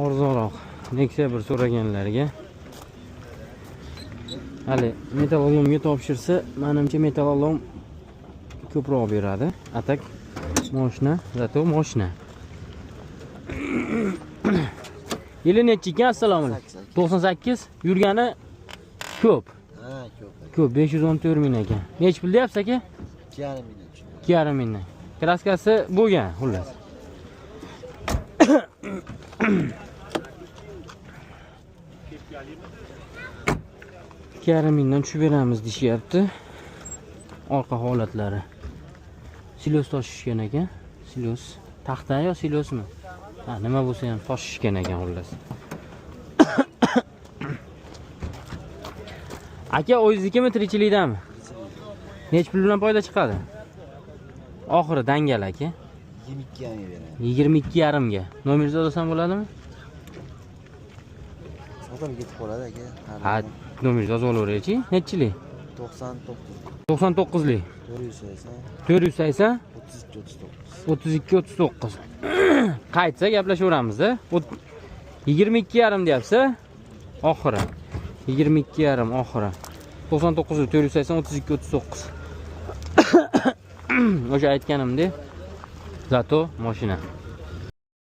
arzonroq Nexia 1 so'raganlarga hali metallolomga topshirsa, menimcha metallolom ko'proq beradi. Atak mashina, zato mashina. Yili necha ekan? Assalomu alaykum. 98 yurgani ko'p. Ha, ko'p. Ko'p 514 ming ekan. Nech pul deyapsiz aka? 2,5 ming. 2,5 mingdan. Kraskasi bo'lgan, xullas. 2,5 mingdan tushib beramiz deyapti. Orqa holatlari. Silos toshishgan ekan. Silos taxta yo silosmi? Ha, nima bo'lsa ham toshishgan ekan xullas. Aka, o'zingizmi tirikchilikdami? Nech pul bilan foyda chiqadi? Oxiri dangal aka. 22,5 ga beraman. 22,5 ga. Nomeringizni olsam bo'ladimi? Sotib ketib qoladi aka. Ha, nomeringizni yozib olaveraychi. Nechchilik? 99. 99lik. 480 480 32 39. 32 39. Qaytsa gaplashaveramiz-da. 22,5 deyapsiz. Oxiri. 22,5 oxiri. 99 480 32 39. O'sha aytganimdek, zato mashina.